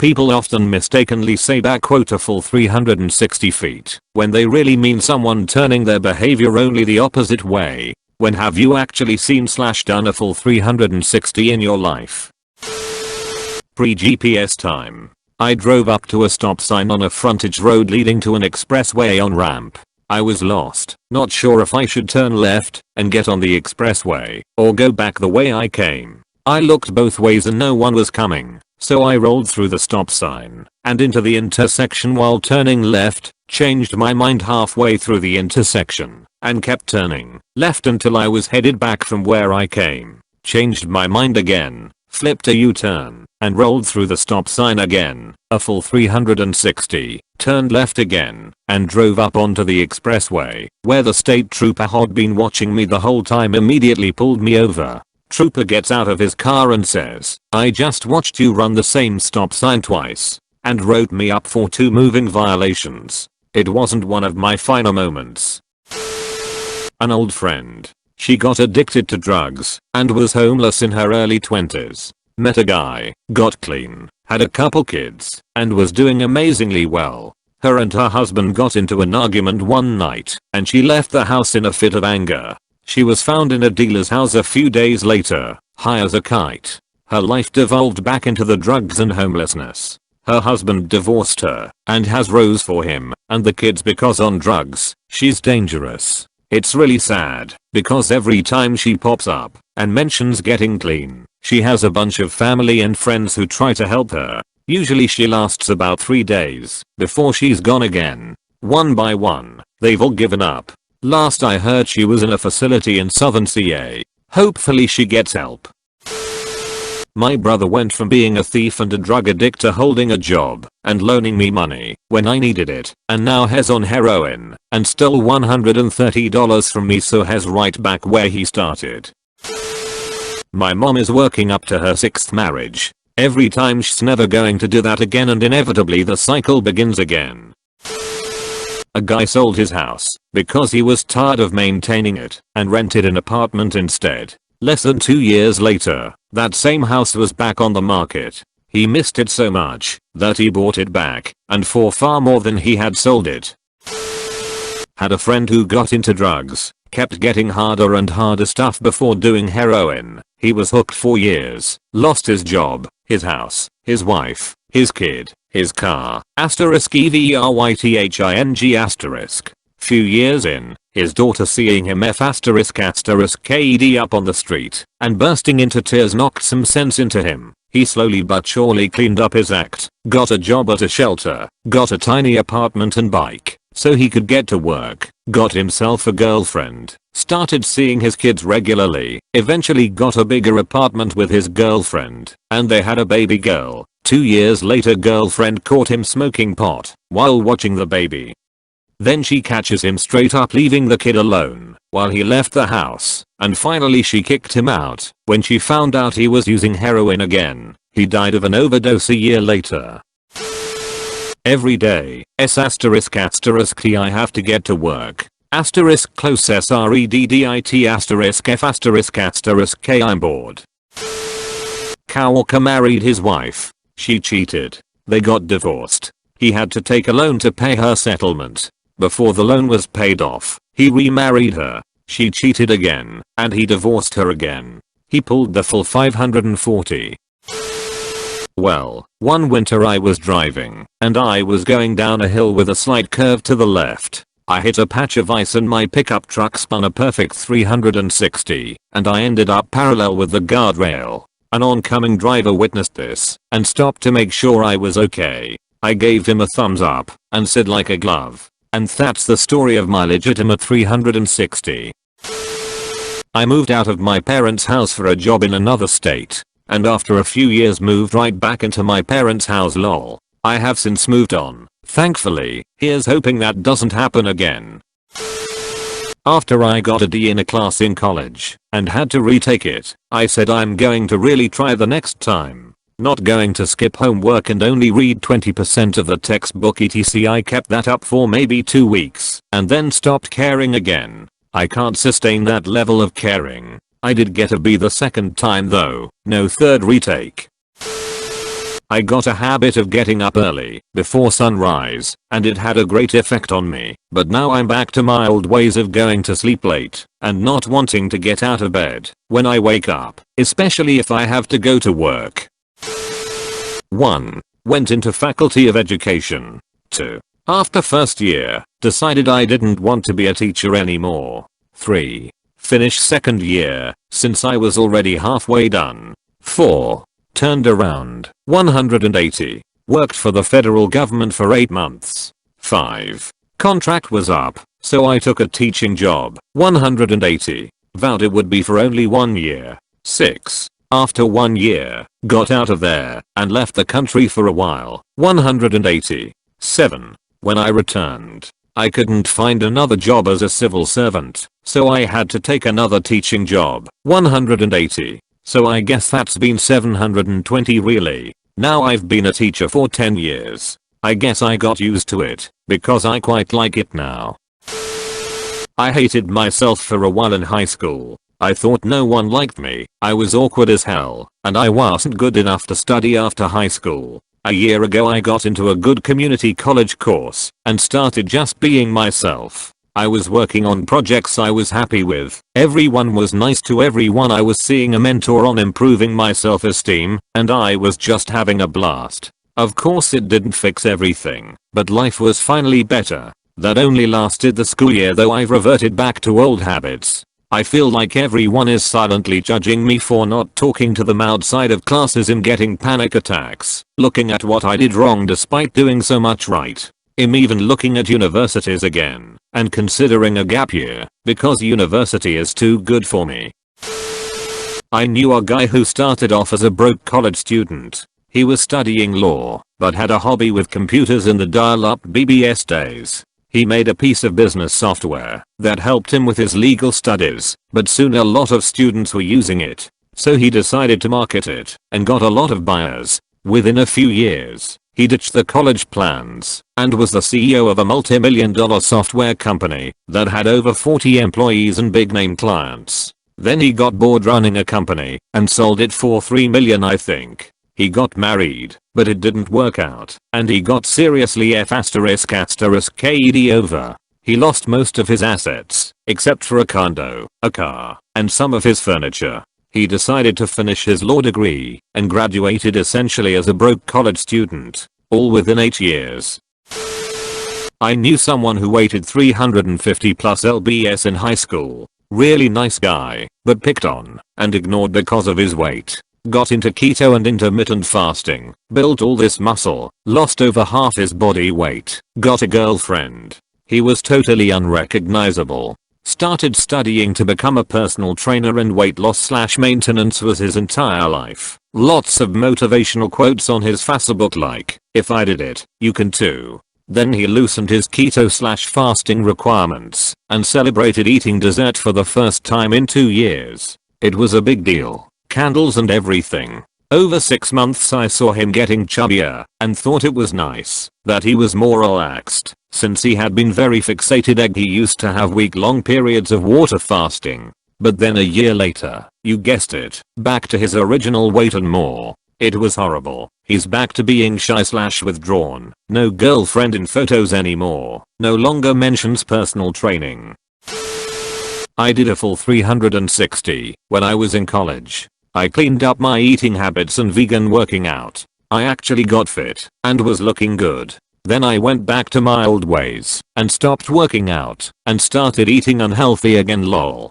People often mistakenly say back quote a full 360 feet when they really mean someone turning their behavior only the opposite way. When have you actually seen / done a full 360 in your life? Pre-GPS time. I drove up to a stop sign on a frontage road leading to an expressway on ramp. I was lost, not sure if I should turn left and get on the expressway or go back the way I came. I looked both ways and no one was coming, so I rolled through the stop sign and into the intersection while turning left, changed my mind halfway through the intersection and kept turning left until I was headed back from where I came, changed my mind again, flipped a U-turn and rolled through the stop sign again, a full 360, turned left again, and drove up onto the expressway, where the state trooper who'd been watching me the whole time immediately pulled me over. Trooper gets out of his car and says, "I just watched you run the same stop sign twice," and wrote me up for 2 moving violations. It wasn't one of my finer moments. An old friend. She got addicted to drugs and was homeless in her early 20s. Met a guy, got clean, had a couple kids, and was doing amazingly well. Her and her husband got into an argument one night, and she left the house in a fit of anger. She was found in a dealer's house a few days later, high as a kite. Her life devolved back into the drugs and homelessness. Her husband divorced her and has Rose for him and the kids because on drugs, she's dangerous. It's really sad because every time she pops up and mentions getting clean, she has a bunch of family and friends who try to help her. Usually she lasts about 3 days before she's gone again. One by one, they've all given up. Last I heard she was in a facility in southern CA. Hopefully she gets help. My brother went from being a thief and a drug addict to holding a job and loaning me money when I needed it, and now he's on heroin and stole $130 from me, so he's right back where he started. My mom is working up to her 6th marriage. Every time she's never going to do that again, and inevitably the cycle begins again. A guy sold his house because he was tired of maintaining it and rented an apartment instead. Less than 2 years later, that same house was back on the market. He missed it so much that he bought it back, and for far more than he had sold it. Had a friend who got into drugs, kept getting harder and harder stuff before doing heroin. He was hooked for years, lost his job, his house, his wife, his kid, his car, *everything*. Few years in, his daughter seeing him **ked up on the street and bursting into tears knocked some sense into him. He slowly but surely cleaned up his act, got a job at a shelter, got a tiny apartment and bike so he could get to work, got himself a girlfriend, started seeing his kids regularly, eventually got a bigger apartment with his girlfriend, and they had a baby girl. 2 years later, girlfriend caught him smoking pot while watching the baby. Then she catches him straight up leaving the kid alone while he left the house, and finally she kicked him out when she found out he was using heroin again. He died of an overdose a year later. Every day, I have to get to work. Close *reddit**f***k I'm bored. Coworker married his wife. She cheated. They got divorced. He had to take a loan to pay her settlement. Before the loan was paid off, he remarried her. She cheated again, and he divorced her again. He pulled the full 540. Well, one winter I was driving, and I was going down a hill with a slight curve to the left. I hit a patch of ice and my pickup truck spun a perfect 360, and I ended up parallel with the guardrail. An oncoming driver witnessed this and stopped to make sure I was okay. I gave him a thumbs up and said like a glove. And that's the story of my legitimate 360. I moved out of my parents' house for a job in another state, and after a few years moved right back into my parents' house lol. I have since moved on, thankfully. Here's hoping that doesn't happen again. After I got a D in a class in college and had to retake it, I said I'm going to really try the next time. Not going to skip homework and only read 20% of the textbook etc. I kept that up for maybe 2 weeks and then stopped caring again. I can't sustain that level of caring. I did get a B the second time though, no third retake. I got a habit of getting up early, before sunrise, and it had a great effect on me, but now I'm back to my old ways of going to sleep late, and not wanting to get out of bed when I wake up, especially if I have to go to work. 1. Went into Faculty of Education. 2. After first year, decided I didn't want to be a teacher anymore. 3. Finished second year, since I was already halfway done. 4. Turned around, 180. Worked for the federal government for 8 months. 5. Contract was up, so I took a teaching job, 180. Vowed it would be for only 1 year. 6. After 1 year, got out of there, and left the country for a while, 180. 7. When I returned, I couldn't find another job as a civil servant, so I had to take another teaching job, 180. So I guess that's been 720 really. Now I've been a teacher for 10 years. I guess I got used to it, because I quite like it now. I hated myself for a while in high school. I thought no one liked me, I was awkward as hell, and I wasn't good enough to study after high school. A year ago I got into a good community college course, and started just being myself. I was working on projects I was happy with, everyone was nice to everyone, I was seeing a mentor on improving my self-esteem, and I was just having a blast. Of course it didn't fix everything, but life was finally better. That only lasted the school year though. I've reverted back to old habits. I feel like everyone is silently judging me for not talking to them outside of classes and getting panic attacks, looking at what I did wrong despite doing so much right. I'm even looking at universities again, and considering a gap year, because university is too good for me. I knew a guy who started off as a broke college student. He was studying law, but had a hobby with computers in the dial-up BBS days. He made a piece of business software that helped him with his legal studies, but soon a lot of students were using it. So he decided to market it, and got a lot of buyers. Within a few years, he ditched the college plans, and was the CEO of a multi-million-dollar software company that had over 40 employees and big-name clients. Then he got bored running a company, and sold it for $3 million I think. He got married, but it didn't work out, and he got seriously F***KED over. He lost most of his assets, except for a condo, a car, and some of his furniture. He decided to finish his law degree, and graduated essentially as a broke college student, all within 8 years. I knew someone who weighted 350 plus lbs in high school. Really nice guy, but picked on, and ignored because of his weight. Got into keto and intermittent fasting, built all this muscle, lost over half his body weight, got a girlfriend. He was totally unrecognizable. Started studying to become a personal trainer, and weight loss / maintenance was his entire life. Lots of motivational quotes on his Facebook like, "If I did it, you can too." Then he loosened his keto / fasting requirements, and celebrated eating dessert for the first time in 2 years. It was a big deal. Candles and everything. Over 6 months I saw him getting chubbier, and thought it was nice that he was more relaxed, since he had been very fixated. He used to have week-long periods of water fasting. But then a year later, you guessed it, back to his original weight and more. It was horrible. He's back to being shy / withdrawn. No girlfriend in photos anymore. No longer mentions personal training. I did a full 360 when I was in college. I cleaned up my eating habits and vegan working out. I actually got fit and was looking good. Then I went back to my old ways and stopped working out and started eating unhealthy again, lol.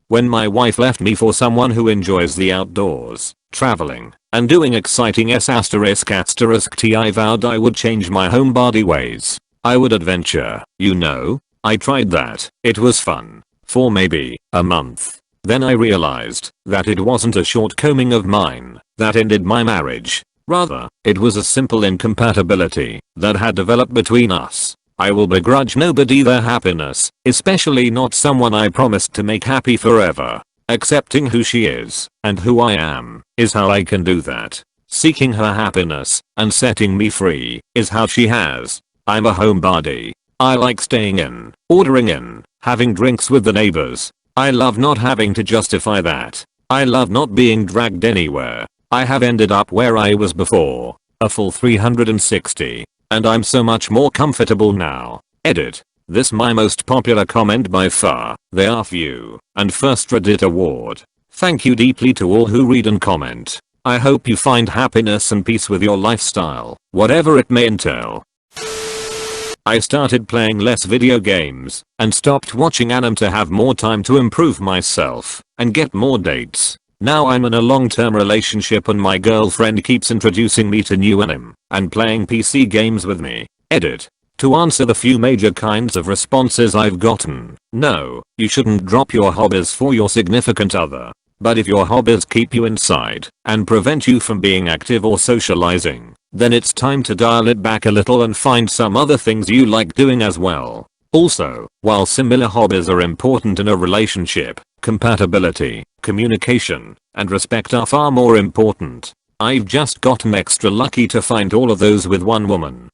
When my wife left me for someone who enjoys the outdoors, traveling, and doing exciting ****, I vowed I would change my homebody ways. I would adventure, you know. I tried that. It was fun. For maybe a month. Then I realized that it wasn't a shortcoming of mine that ended my marriage. Rather, it was a simple incompatibility that had developed between us. I will begrudge nobody their happiness, especially not someone I promised to make happy forever. Accepting who she is and who I am is how I can do that. Seeking her happiness and setting me free is how she has. I'm a homebody. I like staying in, ordering in, having drinks with the neighbors. I love not having to justify that. I love not being dragged anywhere. I have ended up where I was before, a full 360, and I'm so much more comfortable now. Edit. This my most popular comment by far, the F you, and first Reddit award. Thank you deeply to all who read and comment. I hope you find happiness and peace with your lifestyle, whatever it may entail. I started playing less video games, and stopped watching anime to have more time to improve myself, and get more dates. Now I'm in a long-term relationship and my girlfriend keeps introducing me to new anime, and playing PC games with me. Edit. To answer the few major kinds of responses I've gotten, no, you shouldn't drop your hobbies for your significant other. But if your hobbies keep you inside and prevent you from being active or socializing, then it's time to dial it back a little and find some other things you like doing as well. Also, while similar hobbies are important in a relationship, compatibility, communication, and respect are far more important. I've just gotten extra lucky to find all of those with one woman.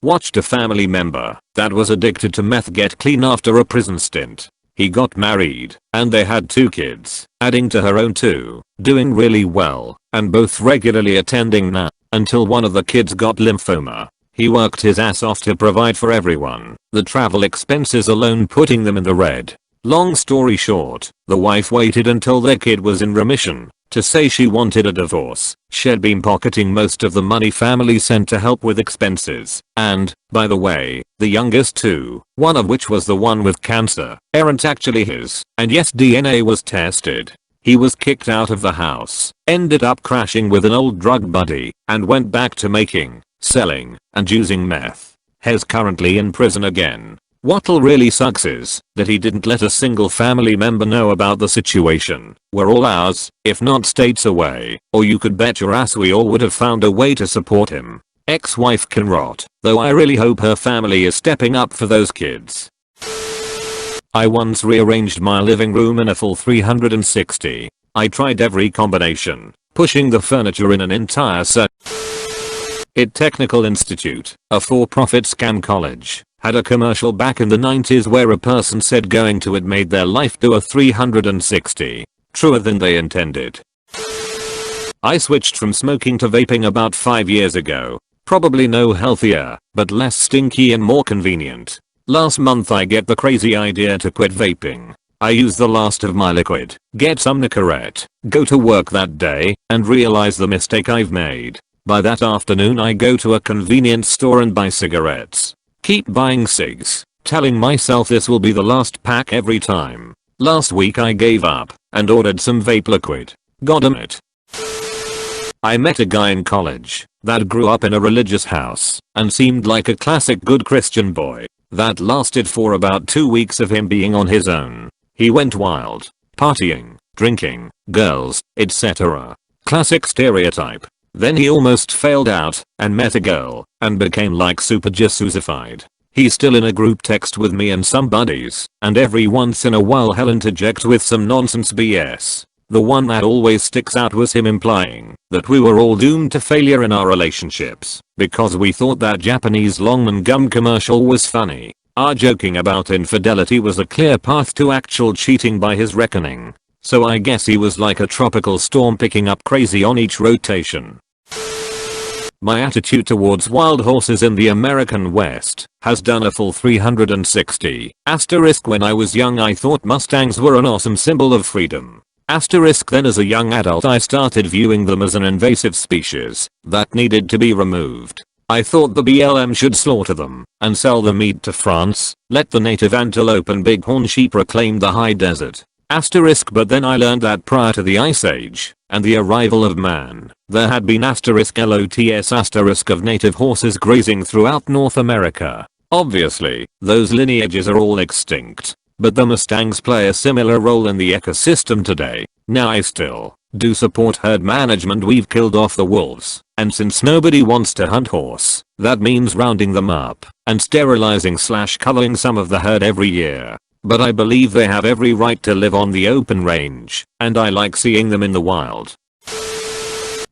Watched a family member that was addicted to meth get clean after a prison stint. He got married, and they had 2 kids, adding to her own 2, doing really well, and both regularly attending NA, until one of the kids got lymphoma. He worked his ass off to provide for everyone, the travel expenses alone putting them in the red. Long story short, the wife waited until their kid was in remission to say she wanted a divorce. She'd been pocketing most of the money family sent to help with expenses, and, by the way, the youngest 2, one of which was the one with cancer, aren't actually his, and yes, DNA was tested. He was kicked out of the house, ended up crashing with an old drug buddy, and went back to making, selling, and using meth. He's currently in prison again. What'll really sucks is that he didn't let a single family member know about the situation. We're all ours, if not states away, or you could bet your ass we all would have found a way to support him. Ex-wife can rot, though I really hope her family is stepping up for those kids. I once rearranged my living room in a full 360. I tried every combination, pushing the furniture in an entire circle. Technical Institute, a for-profit scam college, had a commercial back in the 90s where a person said going to it made their life do a 360. Truer than they intended. I switched from smoking to vaping about 5 years ago. Probably no healthier, but less stinky and more convenient. Last month I get the crazy idea to quit vaping. I use the last of my liquid, get some Nicorette, go to work that day, and realize the mistake I've made. By that afternoon I go to a convenience store and buy cigarettes. Keep buying cigs, telling myself this will be the last pack every time. Last week I gave up and ordered some vape liquid. Goddamn it. I met a guy in college that grew up in a religious house and seemed like a classic good Christian boy. That lasted for about 2 weeks of him being on his own. He went wild, partying, drinking, girls, etc. Classic stereotype. Then he almost failed out and met a girl and became like super Jesusified. He's still in a group text with me and some buddies, and every once in a while he'll interject with some nonsense BS. The one that always sticks out was him implying that we were all doomed to failure in our relationships because we thought that Japanese Longman gum commercial was funny. Our joking about infidelity was a clear path to actual cheating by his reckoning. So I guess he was like a tropical storm picking up crazy on each rotation. My attitude towards wild horses in the American West has done a full 360. Asterisk when I was young I thought Mustangs were an awesome symbol of freedom. Asterisk then as a young adult I started viewing them as an invasive species that needed to be removed. I thought the BLM should slaughter them and sell the meat to France, let the native antelope and bighorn sheep reclaim the high desert. Asterisk but then I learned that prior to the Ice Age and the arrival of man, there had been asterisk lots asterisk of native horses grazing throughout North America. Obviously, those lineages are all extinct, but the Mustangs play a similar role in the ecosystem today. Now I still do support herd management. We've killed off the wolves, and since nobody wants to hunt horse, that means rounding them up and sterilizing/culling some of the herd every year. But I believe they have every right to live on the open range, and I like seeing them in the wild.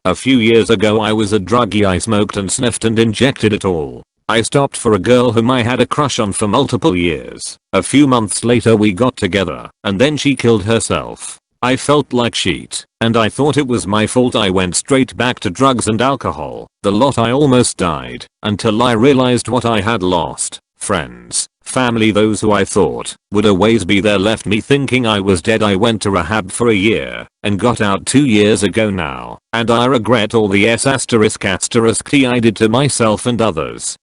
A few years ago I was a druggie. I smoked and sniffed and injected it all. I stopped for a girl whom I had a crush on for multiple years. A few months later we got together, and then she killed herself. I felt like shit, and I thought it was my fault. I went straight back to drugs and alcohol. The lot. I almost died until I realized what I had lost. Friends, family, those who I thought would always be there left me thinking I was dead. I went to rehab for a year and got out 2 years ago now, and I regret all the ***T I did to myself and others.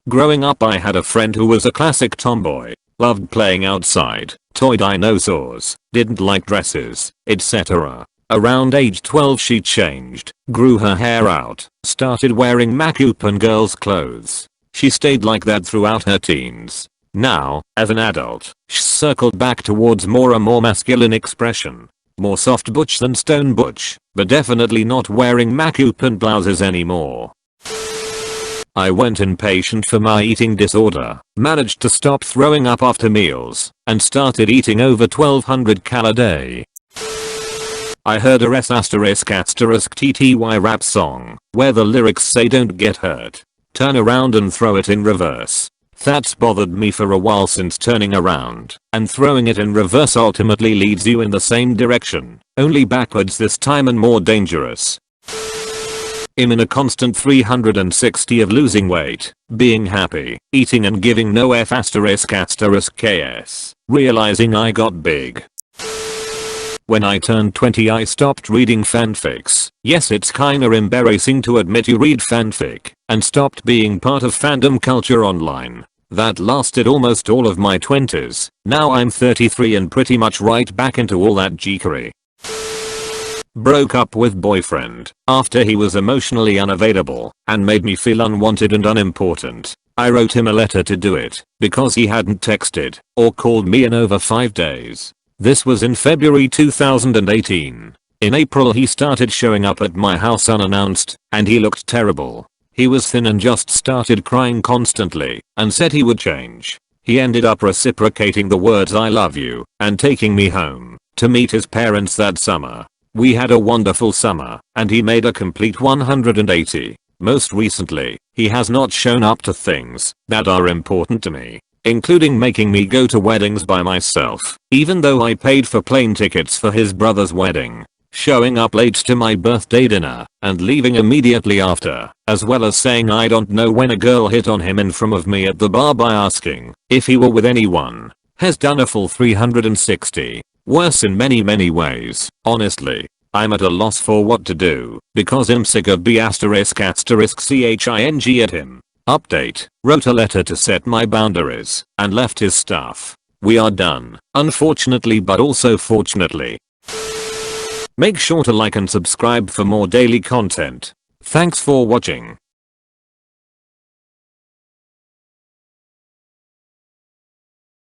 Growing up I had a friend who was a classic tomboy, loved playing outside, toy dinosaurs, didn't like dresses, etc. Around age 12 she changed, grew her hair out, started wearing makeup and girls' clothes. She stayed like that throughout her teens. Now, as an adult, she's circled back towards more and more masculine expression. More soft butch than stone butch, but definitely not wearing makeup and blouses anymore. I went inpatient for my eating disorder, managed to stop throwing up after meals, and started eating over 1200 cal a day. I heard a ***TTY rap song, where the lyrics say don't get hurt. Turn around and throw it in reverse. That's bothered me for a while since turning around and throwing it in reverse ultimately leads you in the same direction, only backwards this time and more dangerous. I'm in a constant 360 of losing weight, being happy, eating and giving no f****ks, realizing I got big. When I turned 20 I stopped reading fanfics. Yes, it's kinda embarrassing to admit you read fanfic, and stopped being part of fandom culture online. That lasted almost all of my 20s. Now I'm 33 and pretty much right back into all that geekery. Broke up with boyfriend after he was emotionally unavailable and made me feel unwanted and unimportant. I wrote him a letter to do it because he hadn't texted or called me in over 5 days. This was in February 2018. In April he started showing up at my house unannounced, and he looked terrible. He was thin and just started crying constantly and said he would change. He ended up reciprocating the words "I love you" and taking me home to meet his parents that summer. We had a wonderful summer and he made a complete 180. Most recently, he has not shown up to things that are important to me, including making me go to weddings by myself, even though I paid for plane tickets for his brother's wedding, showing up late to my birthday dinner, and leaving immediately after, as well as saying I don't know when a girl hit on him in front of me at the bar by asking if he were with anyone. Has done a full 360. Worse in many ways. Honestly, I'm at a loss for what to do, because I'm sick of ***********************************************************************************************************************************************************************************************************************************************************************************************� boundaries and left his stuff. We are done, unfortunately but also fortunately. Make sure to like and subscribe for more daily content. Thanks for watching.